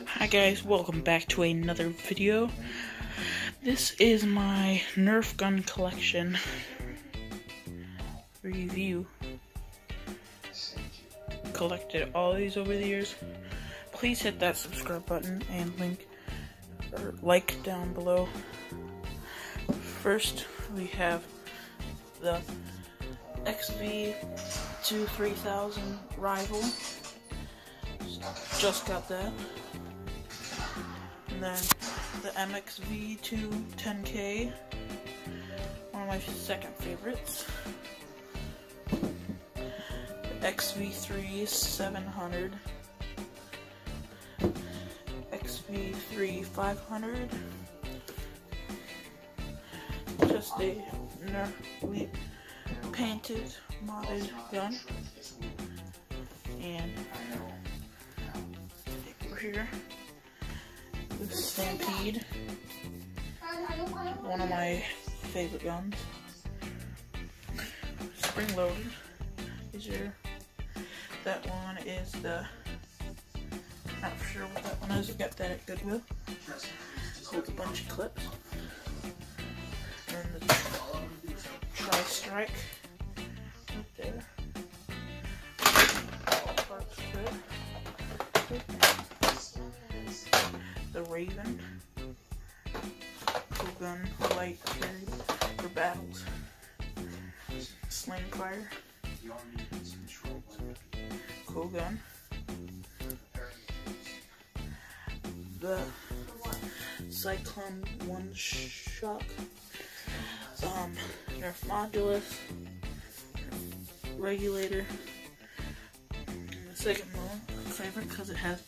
Hi guys, welcome back to another video. This is my Nerf gun collection review. Collected all these over the years. Please hit that subscribe button and like down below. First, we have the XV-2 3000 rival. Just got that. And then the MXV-2 10K, one of my second favorites. The XV-3 700, XV-3 500, just a Nerf painted, modded gun. And over here, the Stampede, one of my favorite guns. Spring loaded. That one is the, not sure what that one is. I got that at Goodwill. Holds a bunch of clips. And the Tri-Strike right there. The Raven, cool gun, light carried for battles. Sling fire, cool gun. The Cyclone One Shock, Nerf Modulus, regulator. And the second favorite because it has.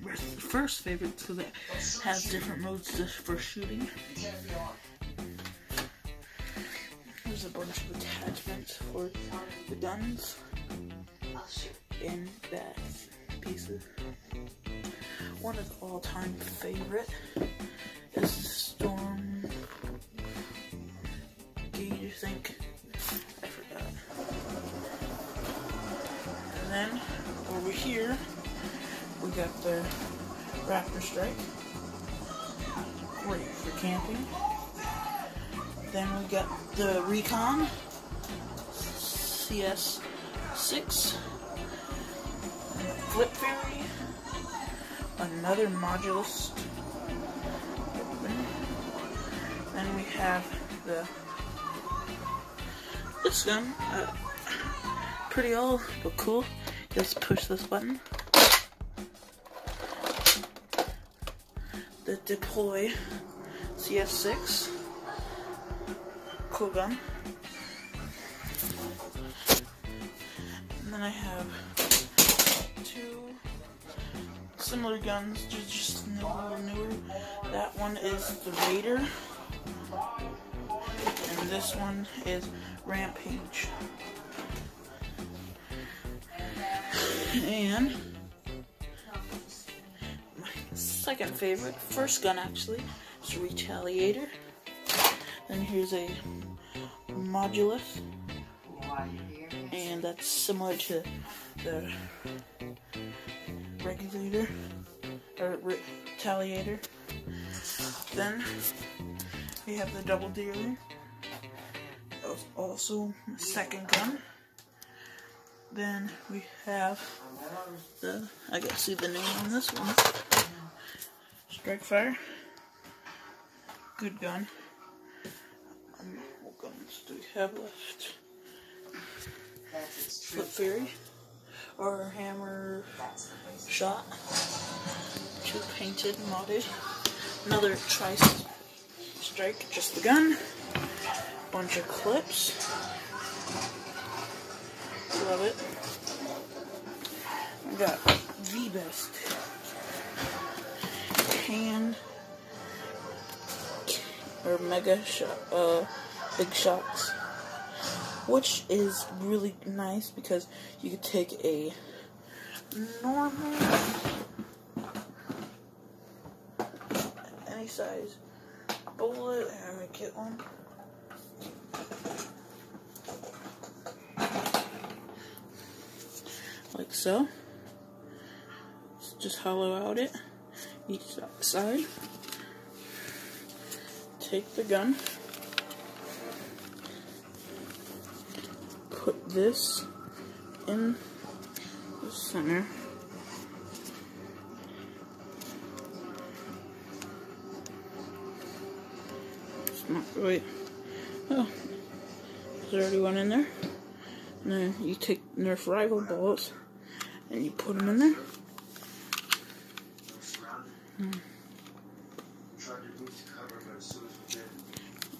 The first favorite because it has different modes for shooting. There's a bunch of attachments for the guns in back pieces. One of the all-time favorite is the Storm Gauge, I think. I forgot. And then over here, we got the Raptor Strike, great for camping. Then we got the Recon CS6, Flip Fury, another Modulus. Then we have this gun, pretty old but cool. Just push this button. The Deploy CS6, cool gun. And then I have two similar guns, just newer. That one is the Raider, and this one is Rampage. And second favorite, first gun actually, is a Retaliator. Then here's a Modulus, and that's similar to the regulator or Retaliator. Then we have the Double Dealer. That was also my second gun. Then we have I gotta see the name on this one. Strike Fire, good gun. What guns do we have left? Flip Fury or Hammer Shot. Two painted, modded. Another Tri-Strike, just the gun. Bunch of clips. Love it. We got the best hand or mega shot, big shots, which is really nice because you could take a normal any size bullet and get one. Like so. Just hollow out it. each side. Take the gun, put this in the center. It's not right. Oh, there's already one in there. And then you take Nerf rival balls and you put them in there.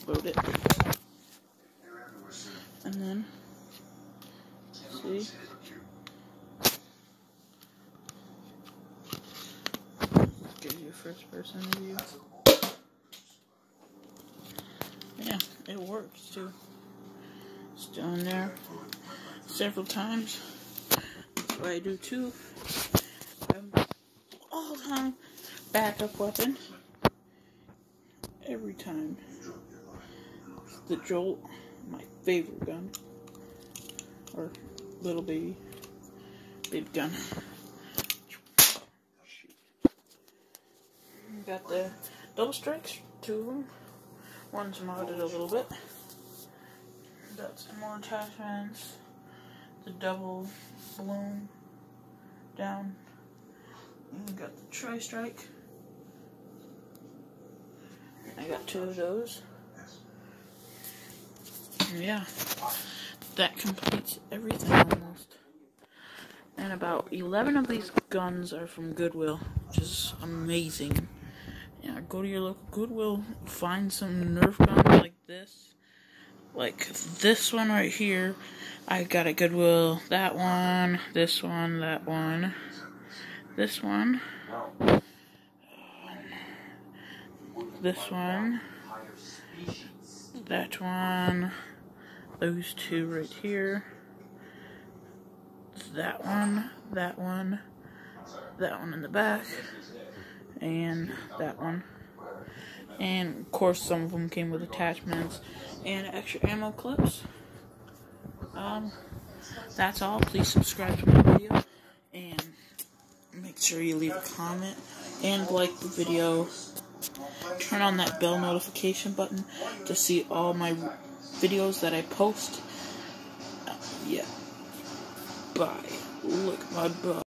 Load it. And then, see? Give you a first person view. Yeah, it works too. Still in there several times. That's what I do too. All-time backup weapon. Every time. The Jolt, my favorite gun. Or little baby gun. Got the double strikes, 2 of them. One's modded a little bit. Got some more attachments. The double balloon down. And we got the tri-strike. I got 2 of those. And yeah, that completes everything almost. And about 11 of these guns are from Goodwill, which is amazing. Yeah, go to your local Goodwill, find some Nerf guns like this. Like this one right here, I got at Goodwill. That one, this one, that one, this one, this one, that one, those 2 right here, that one, that one, that one in the back, and that one. And of course some of them came with attachments and extra ammo clips. That's all. Please subscribe to my video and make sure you leave a comment and like the video. Turn on that bell notification button to see all my videos that I post. Yeah. Bye. Look at my butt.